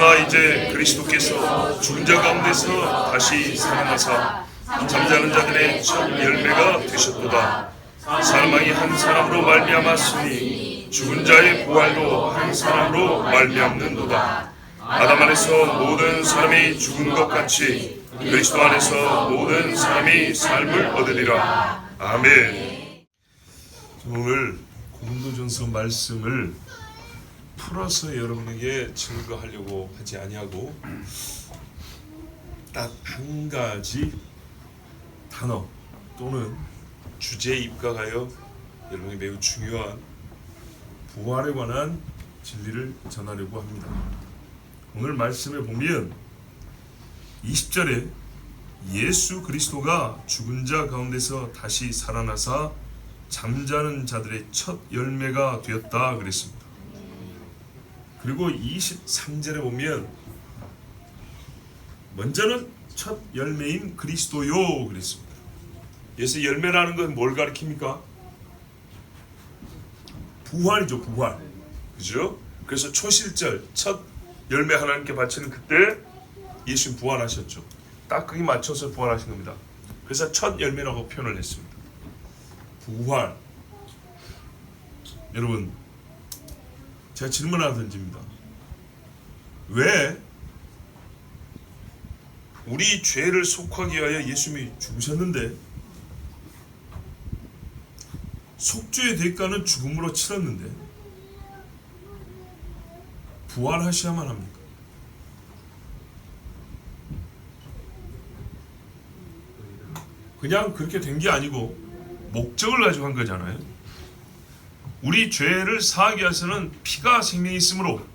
그러나 이제 그리스도께서 죽은 자 가운데서 다시 살아나사 잠자는 자들의 첫 열매가 되셨도다. 사망이 한 사람으로 말미암았으니 죽은 자의 부활도 한 사람으로 말미암는도다. 아담 안에서 모든 사람이 죽은 것 같이 그리스도 안에서 모든 사람이 삶을 얻으리라. 아멘. 오늘 고린도전서 말씀을 풀어서 여러분에게 증거하려고 하지 아니하고 딱 한 가지 단어 또는 주제에 입각하여 여러분이 매우 중요한 부활에 관한 진리를 전하려고 합니다. 오늘 말씀에 보면 20절에 예수 그리스도가 죽은 자 가운데서 다시 살아나사 잠자는 자들의 첫 열매가 되었다 그랬습니다. 그리고 23절에 보면 먼저는 첫 열매인 그리스도요 그랬습니다. 그래서 열매라는 건 뭘 가리킵니까? 부활이죠, 부활. 그죠? 그래서 초실절 첫 열매 하나님께 바치는 그때 예수님 부활하셨죠. 딱 거기 맞춰서 부활하신 겁니다. 그래서 첫 열매라고 표현을 했습니다. 부활. 여러분, 제가 질문 하나 던집니다. 왜 우리 죄를 속하기 위하여 예수님이 죽으셨는데 속죄의 대가는 죽음으로 치렀는데 부활하셔야만 합니까? 그냥 그렇게 된 게 아니고 목적을 가지고 한 거잖아요. 우리 죄를 사하기 위해서는 피가 생명이 있으므로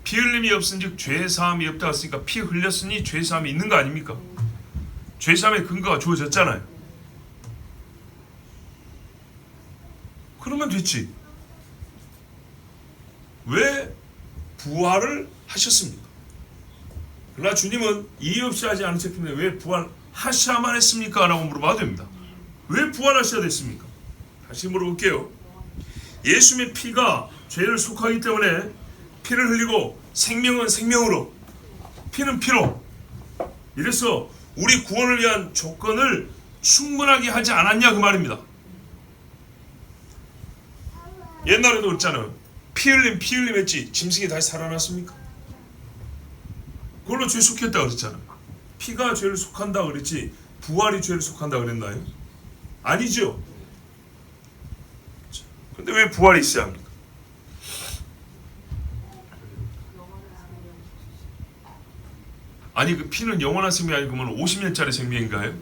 피 흘림이 없은즉 죄 사함이 없다 했으니까 피 흘렸으니 죄 사함이 있는 거 아닙니까? 죄 사함의 근거가 주어졌잖아요. 그러면 됐지. 왜 부활을 하셨습니까? 그러나 주님은 이의 없이 하지 않으셨는데 왜 부활하셔야만 했습니까? 라고 물어봐도 됩니다. 왜 부활하셔야 됐습니까? 다시 물어볼게요. 예수님의 피가 죄를 속하기 때문에 피를 흘리고 생명은 생명으로, 피는 피로. 이래서 우리 구원을 위한 조건을 충분하게 하지 않았냐 그 말입니다. 옛날에도 그랬잖아요. 피 흘림 했지 짐승이 다시 살아났습니까? 그걸로 죄 속했다 그랬잖아요. 피가 죄를 속한다 그랬지 부활이 죄를 속한다 그랬나요? 아니죠. 근데 왜 부활이 있어야 합니까? 아니 그 피는 영원한 생명이 아니고 50년짜리 생명인가요?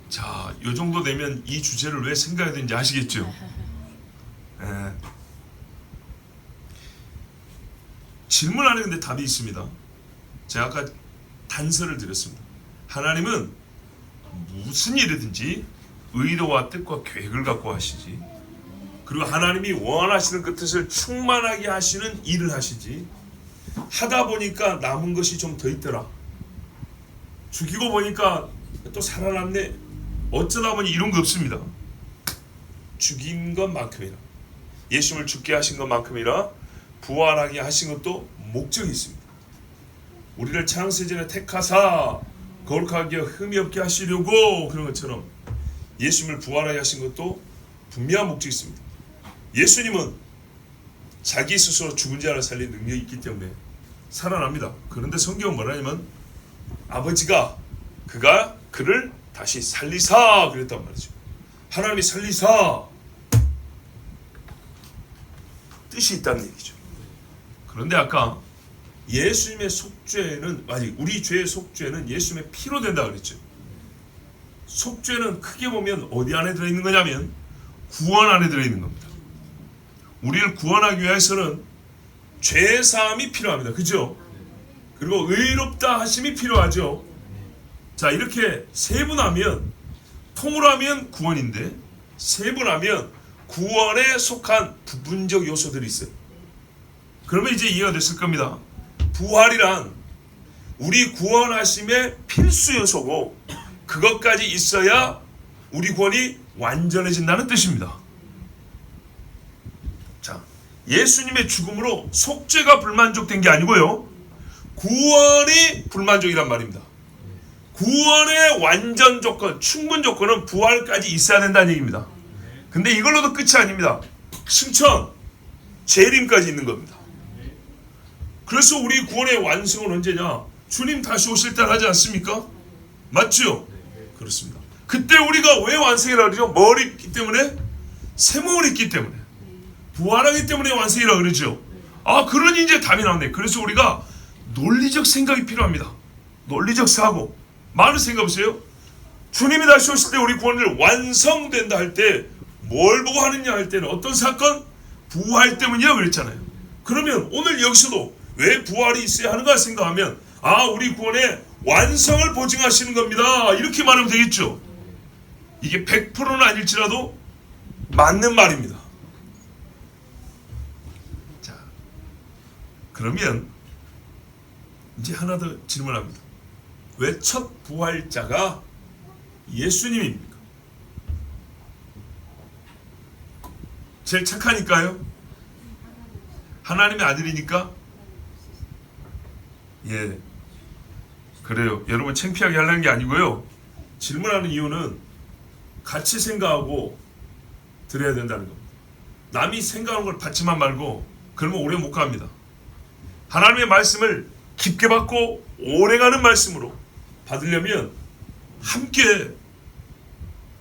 자, 요 정도 되면 이 주제를 왜 생각해야 되는지 아시겠죠? 질문 안에 근데 답이 있습니다. 제가 아까 단서를 드렸습니다. 하나님은 무슨 일이든지 의도와 뜻과 계획을 갖고 하시지. 그리고 하나님이 원하시는 그 뜻을 충만하게 하시는 일을 하시지. 하다 보니까 남은 것이 좀 더 있더라. 죽이고 보니까 또 살아났네. 어쩌다 보니 이런 거 없습니다. 죽인 것만큼이나 예수님을 죽게 하신 것만큼이나 부활하게 하신 것도 목적이 있습니다. 우리를 창세전에 택하사 거룩하게 흠이 없게 하시려고 그런 것처럼 예수님을 부활하게 하신 것도 분명한 목적이 있습니다. 예수님은 자기 스스로 죽은 자를 살린 능력이 있기 때문에 살아납니다. 그런데 성경은 뭐라냐면 아버지가 그가 그를 다시 살리사 그랬단 말이죠. 하나님이 살리사 뜻이 있다는 얘기죠. 그런데 아까 예수님의 속죄는 우리 죄의 속죄는 예수님의 피로 된다 그랬죠. 속죄는 크게 보면 어디 안에 들어있는 거냐면 구원 안에 들어있는 겁니다. 우리를 구원하기 위해서는 죄 사함이 필요합니다. 그죠? 그리고 의롭다 하심이 필요하죠. 자, 이렇게 세분하면 통으로 하면 구원인데 세분하면 구원에 속한 부분적 요소들이 있어요. 그러면 이제 이해가 됐을 겁니다. 부활이란 우리 구원하심의 필수 요소고 그것까지 있어야 우리 구원이 완전해진다는 뜻입니다. 자, 예수님의 죽음으로 속죄가 불만족된 게 아니고요, 구원이 불만족이란 말입니다. 구원의 완전 조건, 충분 조건은 부활까지 있어야 된다는 얘기입니다. 근데 이걸로도 끝이 아닙니다. 승천, 재림까지 있는 겁니다. 그래서 우리 구원의 완성은 언제냐? 주님 다시 오실 때 하지 않습니까? 맞죠? 그렇습니다. 그때 우리가 왜 완성이라고 그러죠? 뭘 입기 때문에? 새 몸을 입기 때문에, 부활하기 때문에 완성이라고 그러죠. 아, 그러니 이제 답이 나오네. 그래서 우리가 논리적 생각이 필요합니다. 논리적 사고. 많은 생각 보세요. 주님이 다시 오실 때 우리 구원을 완성된다 할 때 뭘 보고 하느냐 할 때는 어떤 사건? 부활 때문이라고 그랬잖아요. 그러면 오늘 여기서도 왜 부활이 있어야 하는가 생각하면, 아, 우리 구원의 완성을 보증하시는 겁니다, 이렇게 말하면 되겠죠. 이게 100%는 아닐지라도 맞는 말입니다. 자, 그러면 이제 하나 더 질문합니다. 왜 첫 부활자가 예수님입니까? 제일 착하니까요? 하나님의 아들이니까? 예, 그래요. 여러분 창피하게 하려는 게 아니고요, 질문하는 이유는 같이 생각하고 드려야 된다는 겁니다. 남이 생각하는 걸 받지만 말고, 그러면 오래 못 갑니다. 하나님의 말씀을 깊게 받고 오래가는 말씀으로 받으려면 함께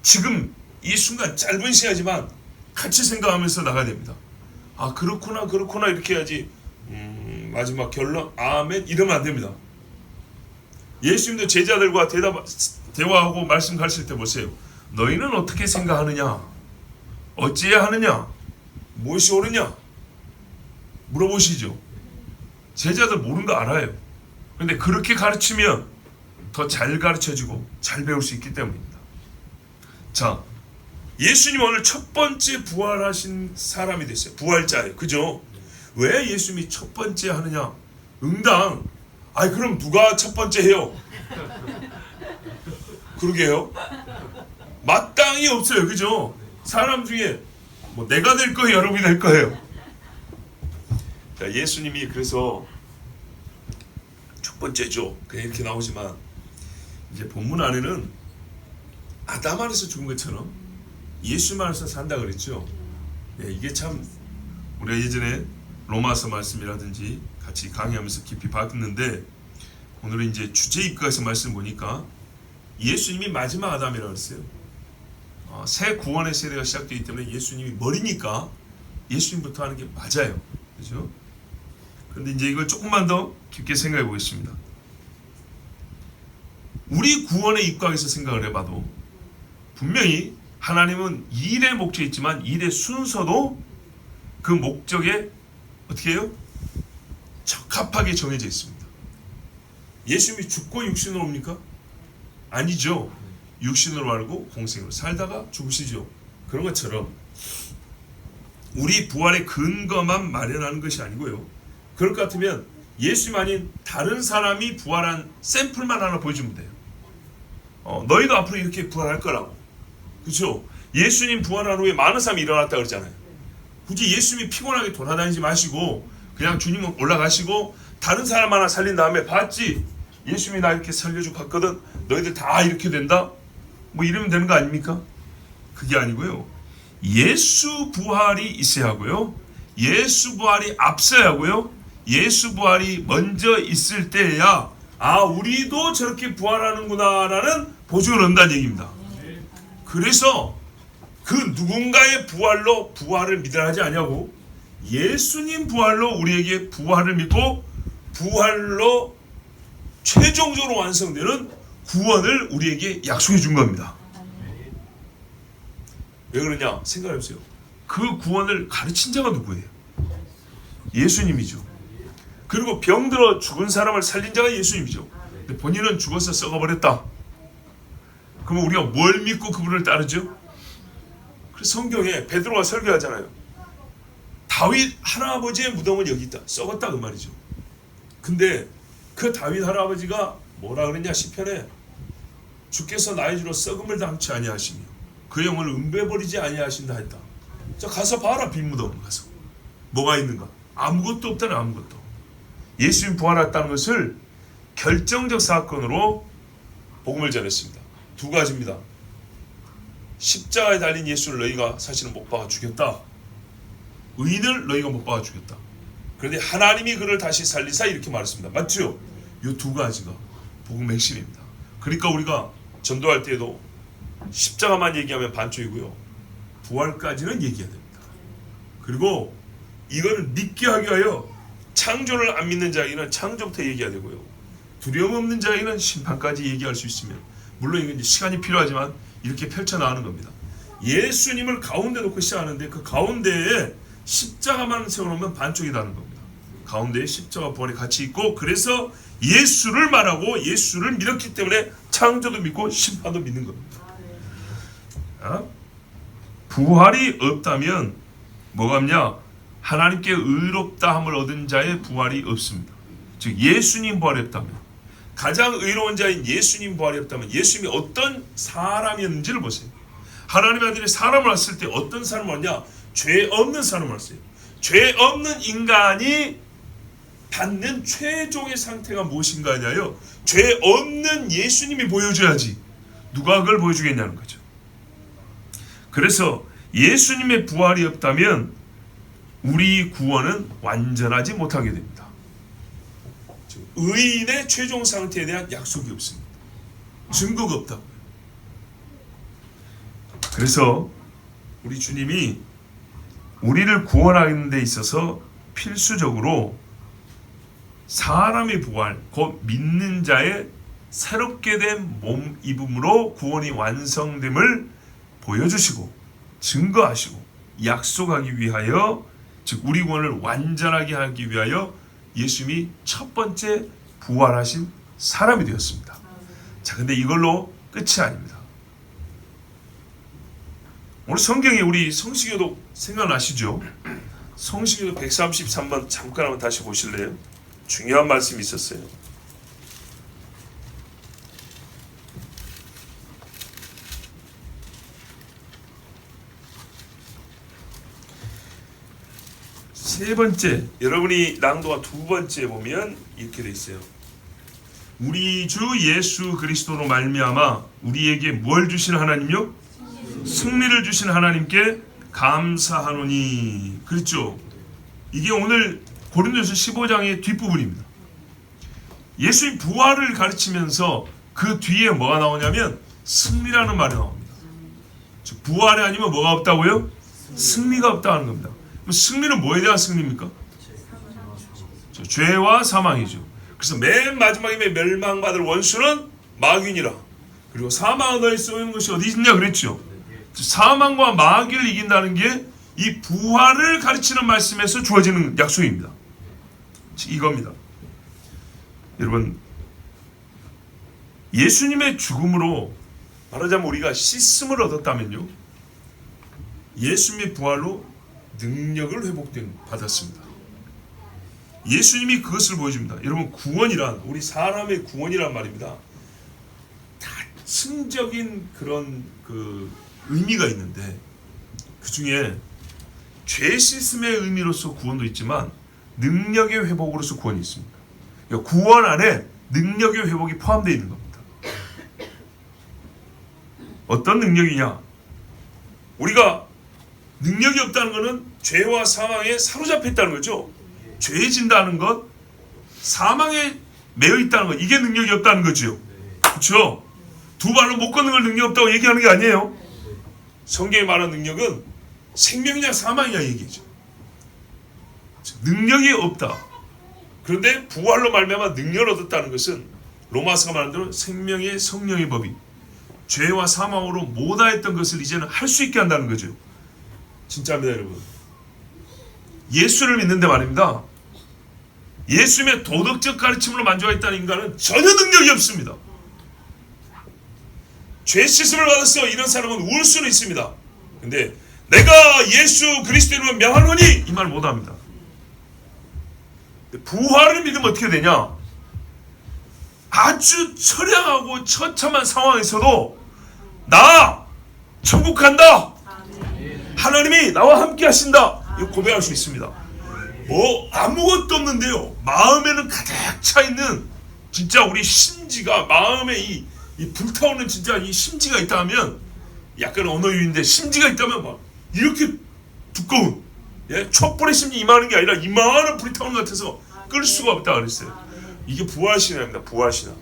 지금 이 순간 짧은 시간이지만 같이 생각하면서 나가야 됩니다. 아, 그렇구나 그렇구나 이렇게 해야지 마지막 결론 아멘 이러면 안 됩니다. 예수님도 제자들과 대화하고 말씀 가르칠 때 보세요. 너희는 어떻게 생각하느냐, 어찌해야 하느냐, 무엇이 옳으냐 물어보시죠. 제자들 모르는 거 알아요. 근데 그렇게 가르치면 더 잘 가르쳐지고 잘 배울 수 있기 때문입니다. 자, 예수님 오늘 첫 번째 부활하신 사람이 됐어요. 부활자예요. 그죠? 왜 예수님이 첫 번째 하느냐? 응당. 아이, 그럼 누가 첫 번째 해요? 그러게요. 마땅히 없어요. 그죠? 사람 중에 뭐 내가 될 거예요, 여러분이 될 거예요. 자, 예수님이 그래서 첫 번째죠. 그냥 이렇게 나오지만 이제 본문 안에는 아담 안에서 죽은 것처럼 예수 안에서 산다 그랬죠. 네, 이게 참 우리가 예전에 로마서 말씀이라든지 같이 강의하면서 깊이 봤는데, 오늘은 이제 주제 입각에서 말씀 보니까 예수님이 마지막 아담이라고 했어요. 새 구원의 세대가 시작되기 때문에 예수님이 머리니까 예수님부터 하는 게 맞아요. 그렇죠? 그런데 이제 이걸 조금만 더 깊게 생각해 보겠습니다. 우리 구원의 입각에서 생각을 해봐도 분명히 하나님은 일의 목적이 있지만 일의 순서도 그 목적에 어떻게 해요? 적합하게 정해져 있습니다. 예수님이 죽고 육신으로 옵니까? 아니죠. 육신으로 알고 공생으로 살다가 죽으시죠. 그런 것처럼 우리 부활의 근거만 마련하는 것이 아니고요, 그럴 것 같으면 예수님 아닌 다른 사람이 부활한 샘플만 하나 보여주면 돼요. 너희도 앞으로 이렇게 부활할 거라고. 그렇죠? 예수님 부활한 후에 많은 사람이 일어났다 그러잖아요. 굳이 예수님이 피곤하게 돌아다니지 마시고 그냥 주님은 올라가시고 다른 사람 하나 살린 다음에, 봤지? 예수님이 나 이렇게 살려주고 갔거든. 너희들 다 이렇게 된다? 뭐 이러면 되는 거 아닙니까? 그게 아니고요, 예수 부활이 있어야 하고요, 예수 부활이 앞서야 하고요, 예수 부활이 먼저 있을 때야 아, 우리도 저렇게 부활하는구나 라는 보증을 얻는다는 얘기입니다. 그래서 그 누군가의 부활로 부활을 믿으라 하지 아니하고 예수님 부활로 우리에게 부활을 믿고 부활로 최종적으로 완성되는 구원을 우리에게 약속해 준 겁니다. 왜 그러냐 생각해 보세요. 그 구원을 가르친 자가 누구예요? 예수님이죠. 그리고 병들어 죽은 사람을 살린 자가 예수님이죠. 근데 본인은 죽어서 썩어버렸다. 그러면 우리가 뭘 믿고 그분을 따르죠? 그래서 성경에 베드로가 설교하잖아요. 다윗 할아버지의 무덤은 여기 있다. 썩었다 그 말이죠. 근데 그 다윗 할아버지가 뭐라 그랬냐 시편에, 주께서 나의 주로 썩음을 당치 아니하시며 그 영을 은배버리지 아니하신다 했다. 저 가서 봐라, 빈 무덤 가서. 뭐가 있는가? 아무것도 없다는 아무것도. 예수님 부활했다는 것을 결정적 사건으로 복음을 전했습니다. 두 가지입니다. 십자가에 달린 예수를 너희가 사실은 못 박아 죽였다. 의인을 너희가 못 박아 죽였다. 그런데 하나님이 그를 다시 살리사 이렇게 말했습니다. 맞죠? 이 두 가지가 복음 핵심입니다. 그러니까 우리가 전도할 때에도 십자가만 얘기하면 반쪽이고요. 부활까지는 얘기해야 됩니다. 그리고 이거를 믿게 하기 위하여 창조를 안 믿는 자에게는 창조부터 얘기해야 되고요. 두려움 없는 자에게는 심판까지 얘기할 수 있으면, 물론 이건 이제 시간이 필요하지만 이렇게 펼쳐나가는 겁니다. 예수님을 가운데 놓고 시작하는데 그 가운데에 십자가만 세워놓으면 반쪽이라는 겁니다. 가운데에 십자가 부활이 같이 있고, 그래서 예수를 말하고 예수를 믿었기 때문에 창조도 믿고 심판도 믿는 겁니다. 부활이 없다면 뭐가 없냐? 하나님께 의롭다함을 얻은 자의 부활이 없습니다. 즉 예수님 부활이 없다면, 가장 의로운 자인 예수님 부활이 없다면 예수님이 어떤 사람이었는지를 보세요. 하나님의 아들이 사람을 왔을 때 어떤 사람을 왔냐? 죄 없는 사람을 왔어요. 죄 없는 인간이 받는 최종의 상태가 무엇인가 하냐요? 죄 없는 예수님이 보여줘야지 누가 그걸 보여주겠냐는 거죠. 그래서 예수님의 부활이 없다면 우리 구원은 완전하지 못하게 됩니다. 의인의 최종 상태에 대한 약속이 없습니다. 증거가 없다고요. 그래서 우리 주님이 우리를 구원하는 데 있어서 필수적으로 사람의 부활, 곧 믿는 자의 새롭게 된 몸 입음으로 구원이 완성됨을 보여주시고 증거하시고 약속하기 위하여, 즉 우리 구원을 완전하게 하기 위하여 예수님이 첫 번째 부활하신 사람이 되었습니다. 자, 근데 이걸로 끝이 아닙니다. 오늘 성경에 우리 성시교도 생각나시죠? 성시교도 133번 잠깐 한번 다시 보실래요? 중요한 말씀이 있었어요. 세 번째, 여러분이 낭독한 두 번째 보면 이렇게 돼 있어요. 우리 주 예수 그리스도로 말미암아 우리에게 뭘 주신 하나님요? 승리를 주신 하나님께 감사하노니. 그렇죠? 이게 오늘 고린도서 15장의 뒷부분입니다. 예수의 부활을 가르치면서 그 뒤에 뭐가 나오냐면 승리라는 말이 나옵니다. 즉 부활이 아니면 뭐가 없다고요? 승리가 없다는 겁니다. 승리는 뭐에 대한 승리입니까? 죄와 사망이죠. 그래서 맨 마지막에 멸망받을 원수는 마귀니라. 그리고 사망은 너희 쏘이는 것이 어디 있냐 그랬죠. 사망과 마귀를 이긴다는 게 이 부활을 가르치는 말씀에서 주어지는 약속입니다. 이겁니다. 여러분, 예수님의 죽음으로 말하자면 우리가 씻음을 얻었다면요, 예수님의 부활로 능력을 받았습니다. 예수님이 그것을 보여줍니다. 여러분, 구원이란, 우리 사람의 구원이란 말입니다. 다층적인 그런 의미가 있는데, 그 중에 죄 씻음의 의미로서 구원도 있지만 능력의 회복으로서 구원이 있습니다. 그러니까 구원 안에 능력의 회복이 포함되어 있는 겁니다. 어떤 능력이냐? 우리가 능력이 없다는 것은 죄와 사망에 사로잡혀 있다는 거죠. 죄에 진다는 것, 사망에 매여 있다는 것, 이게 능력이 없다는 거죠. 그렇죠? 두 발로 못 걷는 걸 능력 없다고 얘기하는 게 아니에요. 성경이 말하는 능력은 생명이냐 사망이냐 얘기죠. 능력이 없다. 그런데 부활로 말미암아 능력을 얻었다는 것은 로마서가 말하는 대로 생명의 성령의 법이 죄와 사망으로 못하였던 것을 이제는 할 수 있게 한다는 거죠. 진짜입니다, 여러분. 예수를 믿는데 말입니다. 예수님의 도덕적 가르침으로 만족했다는 인간은 전혀 능력이 없습니다. 죄 씻음을 받았어 이런 사람은 울 수는 있습니다. 근데 내가 예수 그리스도를 명하노니 이 말 못합니다. 부활을 믿으면 어떻게 되냐? 아주 처량하고 처참한 상황에서도 나 천국 간다. 하나님이 나와 함께 하신다. 이거 고백할 수 있습니다. 아무것도 없는데요. 마음에는 가득 차 있는 진짜 우리 심지가 마음에 이 불타오르는 진짜 이 심지가 있다면 약간 언어유인데 심지가 있다면 막 이렇게 두꺼운 촛불의 심지 이만한 게 아니라 이만한 불이 타오는 것 같아서 끌 수가 없다 그랬어요. 이게 부활신앙입니다. 부활신앙.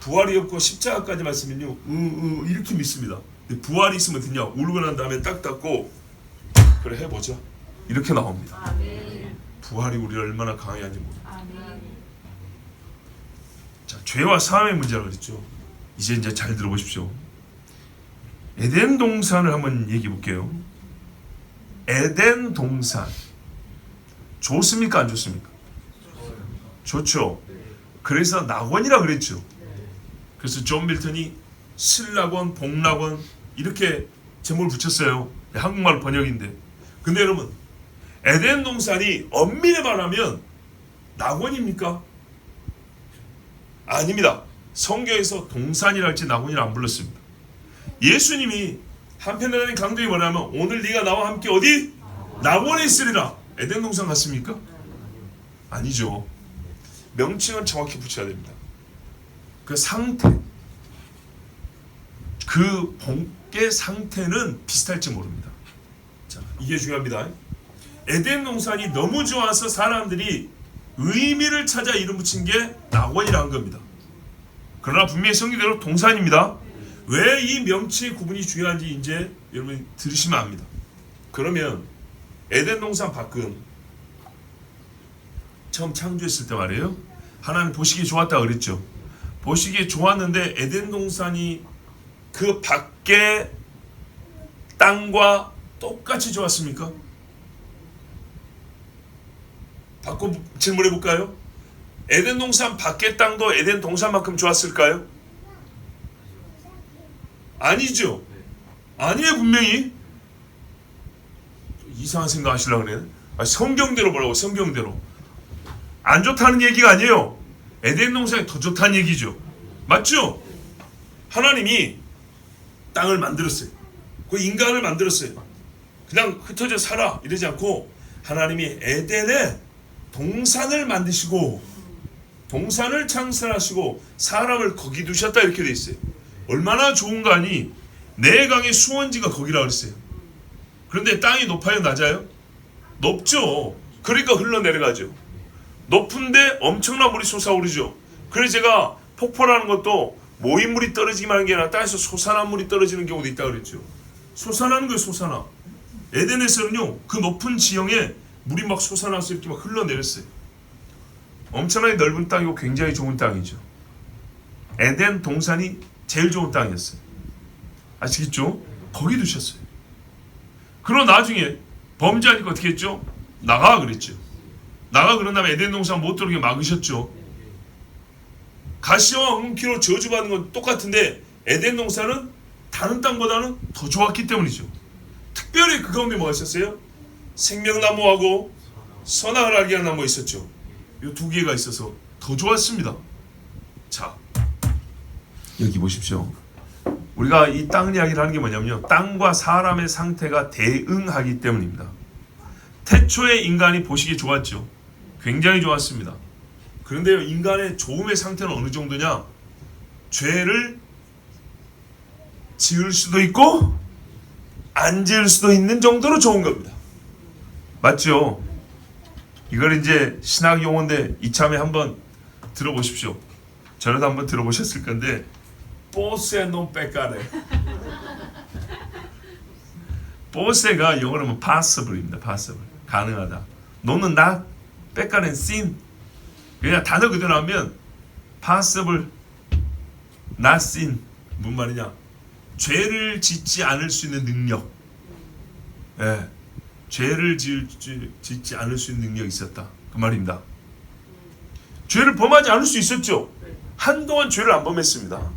부활이 없고 십자가까지 말씀은요 이렇게 믿습니다. 부활이 있으면 되냐 울고 난 다음에 딱 닫고 그래 해보자 이렇게 나옵니다. 부활이 우리를 얼마나 강하게 하는지 모릅니다. 자, 죄와 사함의 문제라고 그랬죠. 이제 잘 들어보십시오. 에덴 동산을 한번 얘기해 볼게요. 에덴 동산 좋습니까 안 좋습니까? 좋죠. 그래서 낙원이라 그랬죠. 그래서 존 밀턴이 실낙원, 복낙원 이렇게 제목을 붙였어요. 한국말 번역인데. 근데 여러분 에덴 동산이 엄밀히 말하면 낙원입니까? 아닙니다. 성경에서 동산이라 할지 낙원이라 안 불렀습니다. 예수님이 한편에 강도에 뭐냐면 오늘 네가 나와 함께 어디? 낙원에 있으리라. 에덴 동산 같습니까? 아니죠. 명칭은 정확히 붙여야 됩니다. 그 상태, 그 본의 상태는 비슷할지 모릅니다. 자, 이게 중요합니다. 에덴 동산이 너무 좋아서 사람들이 의미를 찾아 이름 붙인 게 낙원이라는 겁니다. 그러나 분명히 성경대로 동산입니다. 왜 이 명칭의 구분이 중요한지 이제 여러분 들으시면 압니다. 그러면 에덴 동산 밖은 처음 창조했을 때 말이에요. 하나님 보시기에 좋았다 그랬죠. 보시기에 좋았는데 에덴 동산이 그 밖에 땅과 똑같이 좋았습니까? 바꿔 질문해 볼까요? 에덴 동산 밖의 땅도 에덴 동산만큼 좋았을까요? 아니죠. 아니에요. 분명히 이상한 생각 하시려고 그래요. 성경대로 보라고. 성경대로 안 좋다는 얘기가 아니에요. 에덴 동산이 더 좋다는 얘기죠. 맞죠? 하나님이 땅을 만들었어요. 그 인간을 만들었어요. 그냥 흩어져 살아 이러지 않고 하나님이 에덴에 동산을 만드시고 동산을 창설하시고 사람을 거기 두셨다 이렇게 돼 있어요. 얼마나 좋은가 하니 내 강의 수원지가 거기라 그랬어요. 그런데 땅이 높아요 낮아요? 높죠. 그러니까 흘러내려가죠. 높은데 엄청난 물이 솟아오르죠. 그래서 제가 폭포라는 것도 모인물이 떨어지기만 하는 게 아니라 땅에서 솟아난 물이 떨어지는 경우도 있다고 그랬죠. 솟아나는 거예요. 솟아나. 에덴에서는요 그 높은 지형에 물이 막 솟아나서 이렇게 막 흘러내렸어요. 엄청나게 넓은 땅이고 굉장히 좋은 땅이죠. 에덴 동산이 제일 좋은 땅이었어요. 아시겠죠? 거기 두셨어요. 그러고 나중에 범죄하니까 어떻게 했죠? 나가 그랬죠. 나가 그런 다음에 에덴 동산 못 들어오게 막으셨죠. 가시와 은키로 저주받는 건 똑같은데 에덴 동산은 다른 땅보다는 더 좋았기 때문이죠. 특별히 그 가운데 뭐가 있었어요? 생명나무하고 선악을 알게 하는 나무가 있었죠. 이 두 개가 있어서 더 좋았습니다. 자, 여기 보십시오. 우리가 이 땅 이야기를 하는 게 뭐냐면요. 땅과 사람의 상태가 대응하기 때문입니다. 태초에 인간이 보시기에 좋았죠. 굉장히 좋았습니다. 그런데요, 인간의 좋음의 상태는 어느 정도냐? 죄를 지을 수도 있고 안 지을 수도 있는 정도로 좋은 겁니다. 맞죠? 이걸 이제 신학 용어인데 이참에 한번 들어보십시오. 저는 한번 들어보셨을 건데 포세 non peccare. 포세가 영어로 하면 possible입니다. possible. 가능하다. 너는 not, peccare sin. 그냥 단어 그대로 하면 possible, not sin. 무슨 말이냐? 죄를 짓지 않을 수 있는 능력. 예. 죄를 짓지 않을 수 있는 능력이 있었다. 그 말입니다. 죄를 범하지 않을 수 있었죠. 한동안 죄를 안 범했습니다.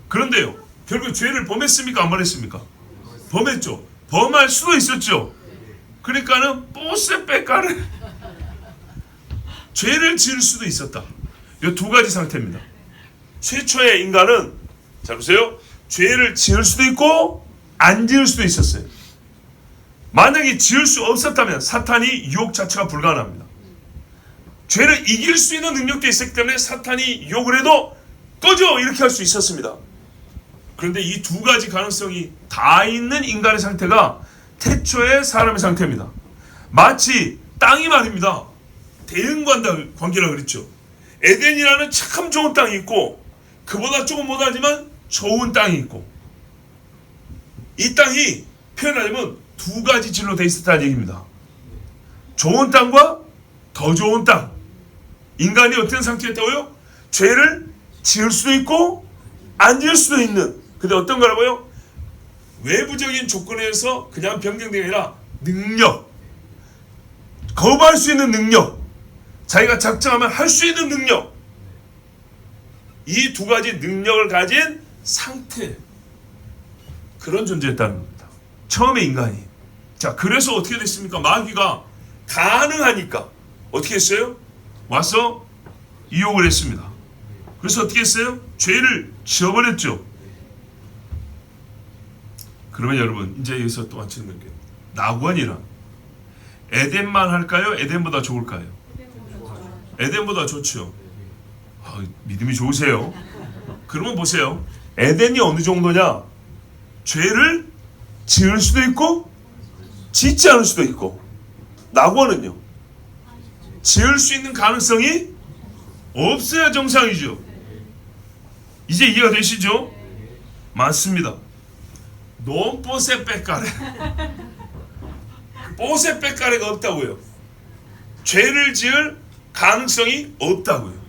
그런데요, 결국 죄를 범했습니까? 안 범했습니까? 범했죠. 범할 수도 있었죠. 그러니까는 포세 페카를 죄를 지을 수도 있었다. 이 두 가지 상태입니다. 최초의 인간은 자 보세요. 죄를 지을 수도 있고 안 지을 수도 있었어요. 만약에 지을 수 없었다면 사탄이 유혹 자체가 불가능합니다. 죄를 이길 수 있는 능력도 있었기 때문에 사탄이 유혹을 해도 꺼져 이렇게 할 수 있었습니다. 그런데 이 두 가지 가능성이 다 있는 인간의 상태가 태초의 사람의 상태입니다. 마치 땅이 말입니다. 대응관계라 그랬죠. 에덴이라는 참 좋은 땅이 있고 그보다 조금 못하지만 좋은 땅이 있고, 이 땅이 표현하자면 두 가지 질로 돼 있었다는 얘기입니다. 좋은 땅과 더 좋은 땅. 인간이 어떤 상태였다고요? 죄를 지을 수도 있고 안 지을 수도 있는. 근데 어떤 거라고요? 외부적인 조건에서 그냥 변경되는 게 아니라 능력, 거부할 수 있는 능력, 자기가 작정하면 할 수 있는 능력, 이 두 가지 능력을 가진 상태, 그런 존재였다는 겁니다. 처음에 인간이. 자, 그래서 어떻게 됐습니까? 마귀가 가능하니까 어떻게 했어요? 와서 유혹을 했습니다. 그래서 어떻게 했어요? 죄를 지어버렸죠. 그러면 여러분, 이제 여기서 또 맞추는 게, 낙원이란 에덴만 할까요? 에덴보다 좋을까요? 에덴보다 좋죠. 믿음이 좋으세요. 그러면 보세요. 에덴이 어느 정도냐? 죄를 지을 수도 있고 짓지 않을 수도 있고, 낙원은요, 지을 수 있는 가능성이 없어야 정상이죠. 이제 이해가 되시죠? 맞습니다. 논뽀세 빼까레. 뽀세 빼까레가 없다고요. 죄를 지을 가능성이 없다고요.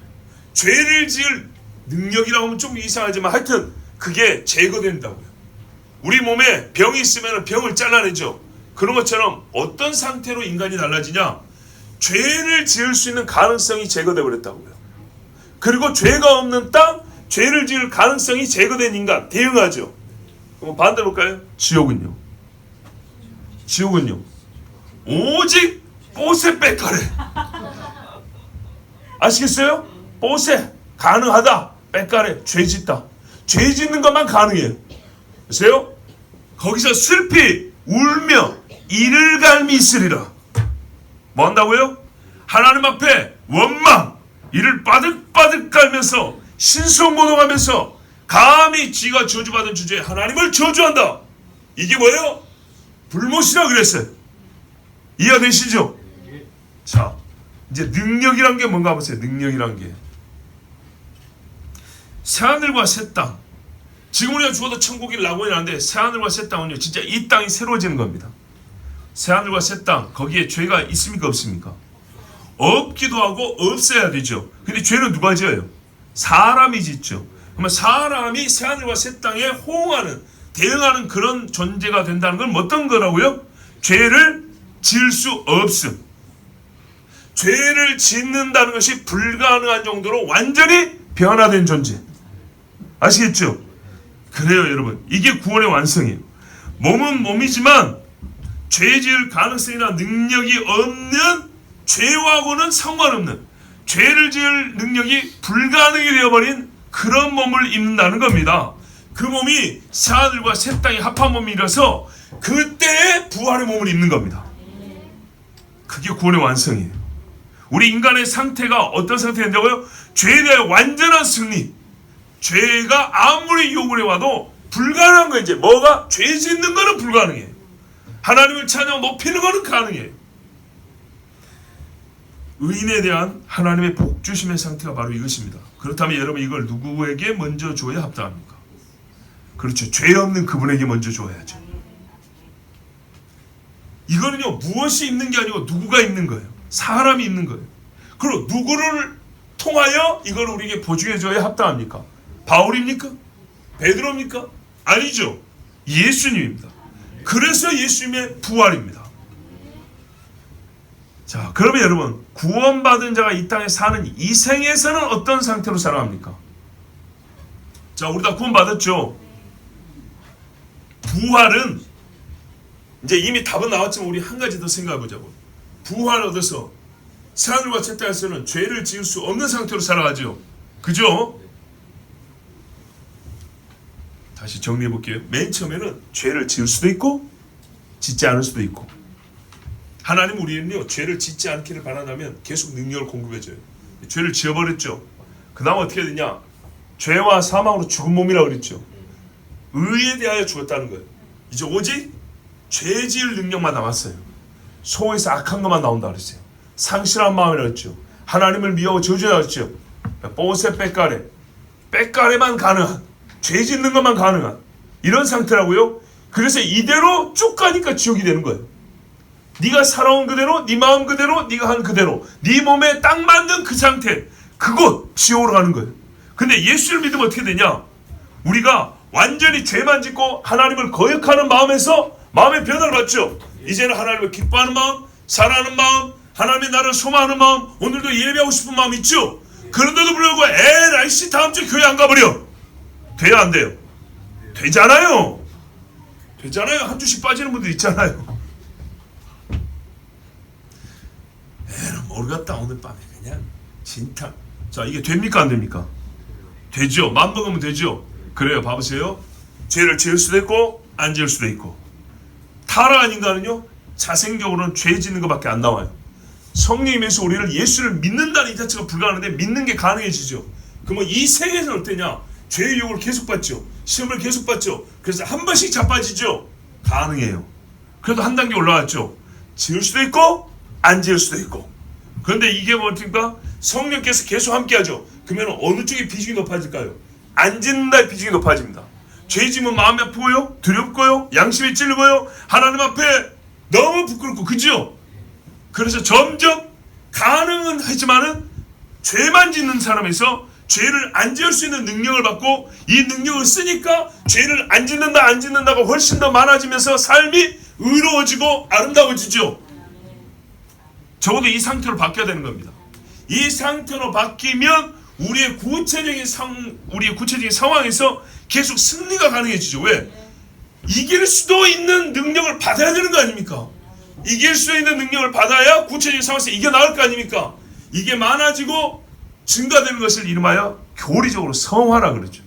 죄를 지을 능력이라고 하면 좀 이상하지만 하여튼 그게 제거된다고요. 우리 몸에 병이 있으면 병을 잘라내죠. 그런 것처럼 어떤 상태로 인간이 달라지냐? 죄를 지을 수 있는 가능성이 제거돼 버렸다고요. 그리고 죄가 없는 땅, 죄를 지을 가능성이 제거된 인간, 대응하죠. 그럼 반대로 볼까요? 지옥은요? 지옥은요? 오직 뽀세 빼까레. 아시겠어요? 뽀세, 가능하다. 빼까레, 죄 짓다. 죄 짓는 것만 가능해요. 보세요? 거기서 슬피 울며 이를 갈미 있으리라. 뭐 한다고요? 하나님 앞에 원망, 이를 빠득빠득 갈면서 신성모독하면서 감히 지가 저주받은 주제에 하나님을 저주한다. 이게 뭐예요? 불못이라 그랬어요. 이해가 되시죠? 자, 이제 능력이란 게 뭔가 보세요. 능력이란 게 새하늘과 새 땅. 지금 우리가 죽어도 천국이 낙원이 나는데 새하늘과 새 땅은요, 진짜 이 땅이 새로워지는 겁니다. 새하늘과 새 땅, 거기에 죄가 있습니까 없습니까? 없기도 하고 없어야 되죠. 근데 죄는 누가 지어요? 사람이 짓죠. 그러면 사람이 새하늘과 새 땅에 호응하는, 대응하는 그런 존재가 된다는 건 어떤 거라고요? 죄를 지을 수 없음. 죄를 짓는다는 것이 불가능한 정도로 완전히 변화된 존재. 아시겠죠? 그래요, 여러분. 이게 구원의 완성이에요. 몸은 몸이지만 죄 지을 가능성이나 능력이 없는, 죄하고는 상관없는, 죄를 지을 능력이 불가능이 되어버린 그런 몸을 입는다는 겁니다. 그 몸이 새하늘과 새 땅의 합한 몸이라서 그때의 부활의 몸을 입는 겁니다. 그게 구원의 완성이에요. 우리 인간의 상태가 어떤 상태가 된다고요? 죄에 대한 완전한 승리. 죄가 아무리 요구해 와도 불가능한 거예요. 이제 뭐가? 죄 짓는 거는 불가능해요. 하나님을 찬양 높이는 거는 가능해요. 의인에 대한 하나님의 복주심의 상태가 바로 이것입니다. 그렇다면 여러분, 이걸 누구에게 먼저 줘야 합당합니까? 그렇죠. 죄 없는 그분에게 먼저 줘야죠. 이거는요, 무엇이 있는 게 아니고 누구가 있는 거예요. 사람이 있는 거예요. 그리고 누구를 통하여 이걸 우리에게 보증해 줘야 합당합니까? 바울입니까? 베드로입니까? 아니죠. 예수님입니다. 그래서 예수님의 부활입니다. 자, 그러면 여러분, 구원받은 자가 이 땅에 사는 이 생에서는 어떤 상태로 살아갑니까? 자, 우리 다 구원받았죠? 부활은, 이제 이미 답은 나왔지만 우리 한 가지 더 생각해 보자고. 부활을 얻어서 새하늘과 새 땅에서는 죄를 지을 수 없는 상태로 살아가죠. 그죠? 다시 정리해 볼게요. 맨 처음에는 죄를 지을 수도 있고 짓지 않을 수도 있고. 하나님 우리는요 죄를 짓지 않기를 바란다면 계속 능력을 공급해줘요. 죄를 지어버렸죠. 그 다음 어떻게 되냐? 죄와 사망으로 죽은 몸이라고 그랬죠. 의에 대하여 죽었다는 거예요. 이제 오직 죄 지을 능력만 남았어요. 속에서 악한 것만 나온다 그랬어요. 상실한 마음이라고 했죠. 하나님을 미워하고 저주하라고 했죠. 뽀세 빽가레만 가능한, 죄 짓는 것만 가능한 이런 상태라고요. 그래서 이대로 쭉 가니까 지옥이 되는 거예요. 네가 살아온 그대로, 네 마음 그대로, 네가 한 그대로, 네 몸에 딱 맞는 그 상태, 그곳 지옥으로 가는 거예요. 근데 예수를 믿으면 어떻게 되냐? 우리가 완전히 죄만 짓고 하나님을 거역하는 마음에서 마음의 변화를 받죠. 이제는 하나님을 기뻐하는 마음, 사랑하는 마음, 하나님의 나라를 소망하는 마음, 오늘도 예배하고 싶은 마음 있죠. 그런데도 불구하고 날씨 다음 주 교회 안 가버려. 돼요 안 돼요? 되잖아요. 되잖아요. 한 주씩 빠지는 분들 있잖아요. 모르겠다 오늘 밤에 그냥 진짜. 자, 이게 됩니까 안 됩니까? 되죠. 마음 먹으면 되죠. 그래요. 봐보세요. 죄를 지을 수도 있고 안 지을 수도 있고. 타락한 인간은요 자생적으로는 죄 짓는 것밖에 안 나와요. 성령이면서 우리를 예수를 믿는다는 이 자체가 불가능한데 믿는 게 가능해지죠. 그러면 이 세계에서는 어떠냐? 죄의 유혹을 계속 받죠. 시험을 계속 받죠. 그래서 한 번씩 자빠지죠. 가능해요. 그래도 한 단계 올라왔죠. 지을 수도 있고 안 지을 수도 있고. 그런데 이게 뭐니까 성령께서 계속 함께하죠. 그러면 어느 쪽에 비중이 높아질까요? 안 짓는다의 비중이 높아집니다. 죄 지면 마음이 아프고요, 두렵고요, 양심이 찔리고요, 하나님 앞에 너무 부끄럽고, 그죠? 그래서 점점 가능은 하지만은 죄만 짓는 사람에서 죄를 안 지을 수 있는 능력을 받고, 이 능력을 쓰니까 죄를 안 짓는다가 훨씬 더 많아지면서 삶이 의로워지고 아름다워지죠. 적어도 이 상태로 바뀌어야 되는 겁니다. 이 상태로 바뀌면 우리의 구체적인 상황에서 계속 승리가 가능해지죠. 왜? 이길 수도 있는 능력을 받아야 되는 거 아닙니까? 이길 수 있는 능력을 받아야 구체적인 상황에서 이겨나갈 거 아닙니까? 이게 많아지고 증가되는 것을 이름하여 교리적으로 성화라 그러죠.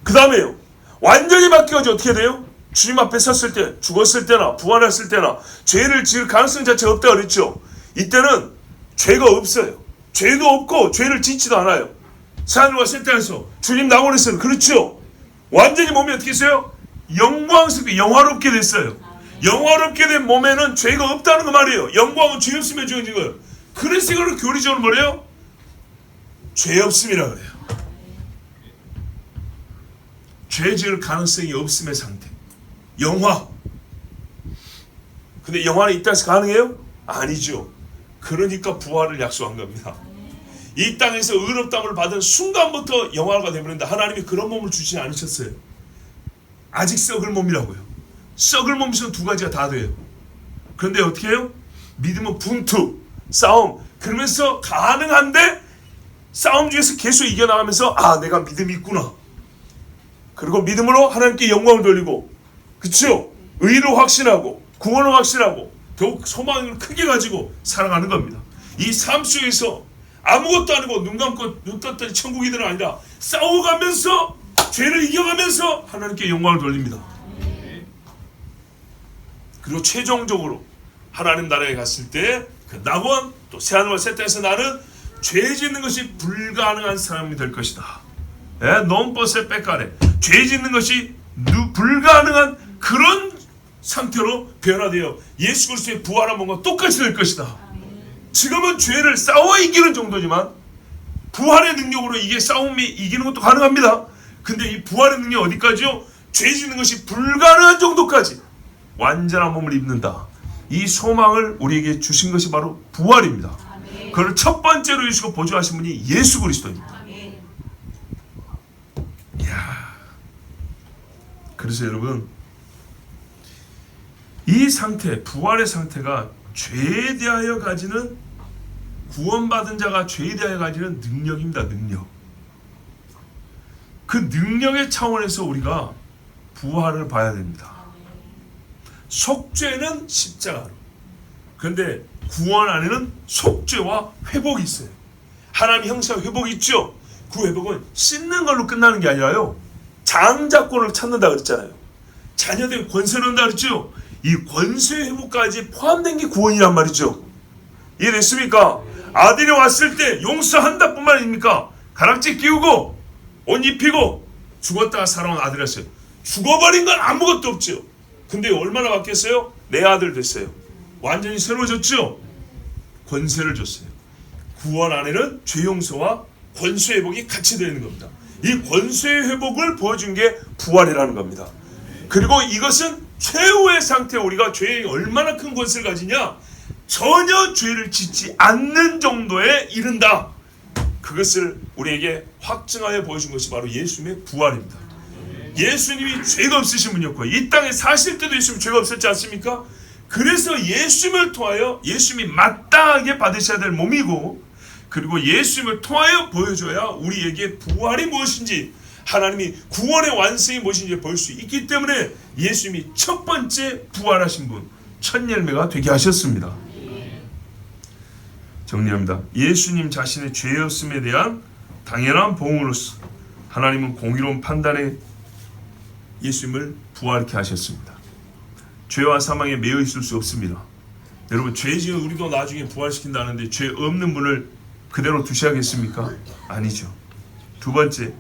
그 다음에요. 완전히 바뀌어져 어떻게 돼요? 주님 앞에 섰을 때, 죽었을 때나 부활했을 때나 죄를 지을 가능성 자체가 없다고 그랬죠. 이때는 죄가 없어요. 죄도 없고 죄를 짓지도 않아요. 하늘과 새 땅에서 주님 낙원에서는 그렇죠. 완전히 몸이 어떻게 했어요? 영광스럽게 영화롭게 됐어요. 영화롭게 된 몸에는 죄가 없다는 거 말이에요. 영광은 죄 없으면 주어진 거예요. 그래서 이걸 교리적으로 뭐래요? 죄 없음이라 그래요. 죄 지을 가능성이 없음의 상태. 영화. 근데 영화는 이 땅에서 가능해요? 아니죠. 그러니까 부활을 약속한 겁니다. 이 땅에서 의롭다함을 받은 순간부터 영화가 되버린다. 하나님이 그런 몸을 주시지 않으셨어요. 아직 썩을 몸이라고요. 썩을 몸에서는 두 가지가 다 돼요. 그런데 어떻게 해요? 믿음은 분투, 싸움. 그러면서 가능한데 싸움 중에서 계속 이겨나가면서 아 내가 믿음이 있구나. 그리고 믿음으로 하나님께 영광을 돌리고, 그렇죠? 의로 확신하고 구원을 확신하고 더욱 소망을 크게 가지고 살아가는 겁니다. 이 삶 속에서 아무것도 아니고 눈 감고 눈 떴더니 천국이들은 아니라 싸워가면서 죄를 이겨가면서 하나님께 영광을 돌립니다. 그리고 최종적으로 하나님 나라에 갔을 때 그 낙원 또 새하늘과 새 땅에서 나는 죄 짓는 것이 불가능한 사람이 될 것이다. 논버스의 빽가래. 죄 짓는 것이 불가능한 그런 상태로 변화되어 예수 그리스도의 부활한 몸과 똑같이 될 것이다. 지금은 죄를 싸워 이기는 정도지만 부활의 능력으로 이게 싸움이 이기는 것도 가능합니다. 근데 이 부활의 능력이 어디까지요? 죄 짓는 것이 불가능한 정도까지 완전한 몸을 입는다. 이 소망을 우리에게 주신 것이 바로 부활입니다. 그걸 첫 번째로 주시고 보조하신 분이 예수 그리스도입니다. 이야. 그래서 여러분 이 상태, 부활의 상태가 죄에 대하여 가지는, 구원받은 자가 죄에 대하여 가지는 능력입니다. 능력. 그 능력의 차원에서 우리가 부활을 봐야 됩니다. 속죄는 십자가로. 그런데 구원 안에는 속죄와 회복이 있어요. 하나님 형상 회복이 있죠. 그 회복은 씻는 걸로 끝나는 게 아니라요. 장자권을 찾는다 그랬잖아요. 자녀들 권세를 얻는다 그랬죠. 이 권세 회복까지 포함된 게 구원이란 말이죠. 이해됐습니까? 아들이 왔을 때 용서한다 뿐만 아닙니까? 가락지 끼우고 옷 입히고 죽었다가 살아온 아들이었어요. 죽어버린 건 아무것도 없죠. 근데 얼마나 바뀌었어요? 내 아들 됐어요. 완전히 새로워졌죠. 권세를 줬어요. 구원 안에는 죄 용서와 권세 회복이 같이 되어 있는 겁니다. 이 권세 회복을 보여준 게 부활이라는 겁니다. 그리고 이것은 최후의 상태, 우리가 죄에 얼마나 큰 권세를 가지냐, 전혀 죄를 짓지 않는 정도에 이른다. 그것을 우리에게 확증하여 보여준 것이 바로 예수님의 부활입니다. 예수님이 죄가 없으신 분이었고 이 땅에 사실 때도 예수님 죄가 없었지 않습니까? 그래서 예수님을 통하여 예수님이 마땅하게 받으셔야 될 몸이고, 그리고 예수님을 통하여 보여줘야 우리에게 부활이 무엇인지, 하나님이 구원의 완성이 무엇인지 볼 수 있기 때문에 예수님이 첫 번째 부활하신 분, 첫 열매가 되게 하셨습니다. 정리합니다. 예수님 자신의 죄 없음에 대한 당연한 보응으로서 하나님은 공의로운 판단에 예수님을 부활케 하셨습니다. 죄와 사망에 매여 있을 수 없습니다. 여러분, 죄 지은 우리도 나중에 부활시킨다는데 죄 없는 분을 그대로 두셔야겠습니까? 아니죠. 두 번째,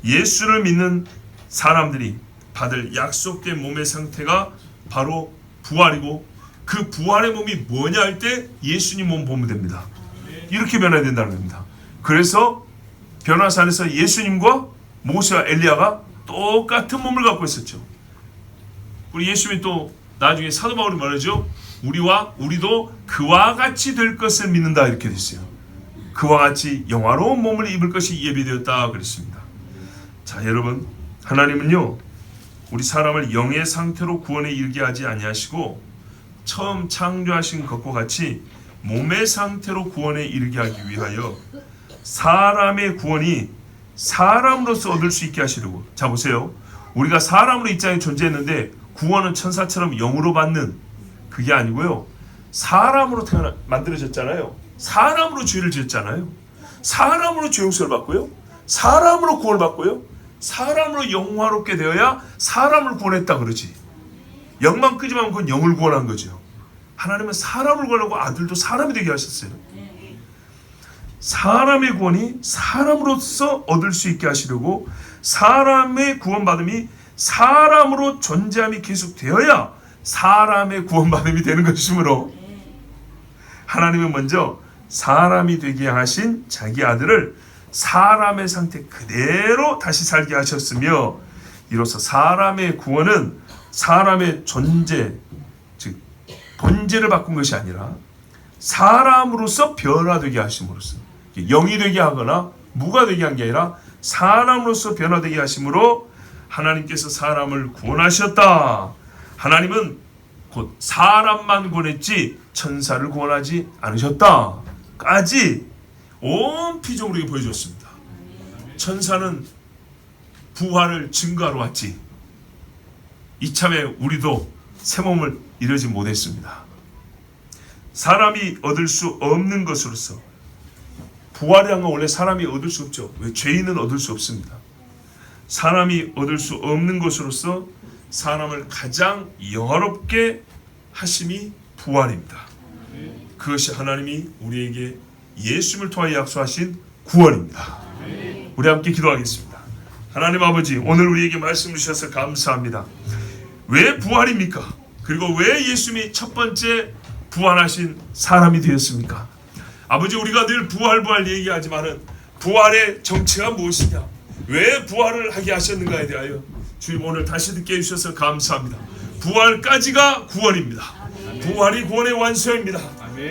예수를 믿는 사람들이 받을 약속된 몸의 상태가 바로 부활이고, 그 부활의 몸이 뭐냐 할 때 예수님 몸 보면 됩니다. 이렇게 변화해야 된다는 겁니다. 그래서 변화산에서 예수님과 모세와 엘리야가 똑같은 몸을 갖고 있었죠. 우리 예수님이 또 나중에 사도 바울이 말하죠. 우리도 그와 같이 될 것을 믿는다, 이렇게 됐어요. 그와 같이 영화로운 몸을 입을 것이 예비되었다 그랬습니다. 자, 여러분, 하나님은요 우리 사람을 영의 상태로 구원에 이르게 하지 아니하시고 처음 창조하신 것과 같이 몸의 상태로 구원에 이르게 하기 위하여 사람의 구원이 사람으로서 얻을 수 있게 하시려고. 자, 보세요. 우리가 사람으로 이 땅에 존재했는데 구원은 천사처럼 영으로 받는 그게 아니고요, 사람으로 만들어졌잖아요. 사람으로 죄를 지었잖아요. 사람으로 죄 용서를 받고요, 사람으로 구원을 받고요, 사람으로 영화롭게 되어야 사람을 구원했다 그러지. 영만 끄지만 그건 영을 구원한 거죠. 하나님은 사람을 구원하고 아들도 사람이 되게 하셨어요. 사람의 구원이 사람으로서 얻을 수 있게 하시려고, 사람의 구원받음이 사람으로 존재함이 계속되어야 사람의 구원받음이 되는 것이므로 하나님은 먼저 사람이 되게 하신 자기 아들을 사람의 상태 그대로 다시 살게 하셨으며, 이로써 사람의 구원은 사람의 존재, 즉 본질을 바꾼 것이 아니라 사람으로서 변화되게 하심으로써, 영이 되게 하거나 무가 되게 한 게 아니라 사람으로서 변화되게 하심으로 하나님께서 사람을 구원하셨다. 하나님은 곧 사람만 구원했지 천사를 구원하지 않으셨다 까지 온 피조물에게 우리에게 보여줬습니다. 천사는 부활을 증거하러 왔지, 이참에 우리도 새 몸을 이루지 못했습니다. 사람이 얻을 수 없는 것으로서, 부활이란 건 원래 사람이 얻을 수 없죠. 왜? 죄인은 얻을 수 없습니다. 사람이 얻을 수 없는 것으로서 사람을 가장 영화롭게 하심이 부활입니다. 그것이 하나님이 우리에게 예수님을 통하여 약속하신 구원입니다. 우리 함께 기도하겠습니다. 하나님 아버지, 오늘 우리에게 말씀을 주셔서 감사합니다. 왜 부활입니까? 그리고 왜 예수님이 첫 번째 부활하신 사람이 되었습니까? 아버지, 우리가 늘 부활 얘기하지만은 부활의 정체가 무엇이냐, 왜 부활을 하게 하셨는가에 대하여 주님 오늘 다시 듣게 해주셔서 감사합니다. 부활까지가 구원입니다. 부활이 구원의 완성입니다.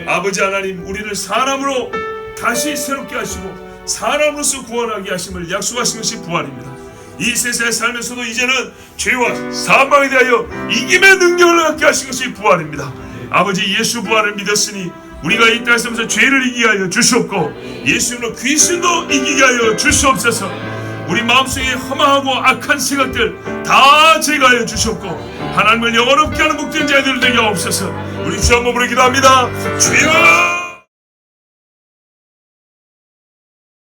아버지 하나님, 우리를 사람으로 다시 새롭게 하시고 사람으로서 구원하게 하심을 약속하신 것이 부활입니다. 이 세상에 살면서도 이제는 죄와 사망에 대하여 이김의 능력을 갖게 하신 것이 부활입니다. 아버지, 예수 부활을 믿었으니 우리가 이 땅에 살면서 죄를 이기게 하여 주시옵고 예수님으로 귀신도 이기게 하여 주시옵소서. 우리 마음속에 험하고 악한 생각들 다 제거하여 주시옵고 하나님을 영원롭게 하는 목전자들 되게 하옵소서. 우리 주 한 몸으로 기도합니다. 주여!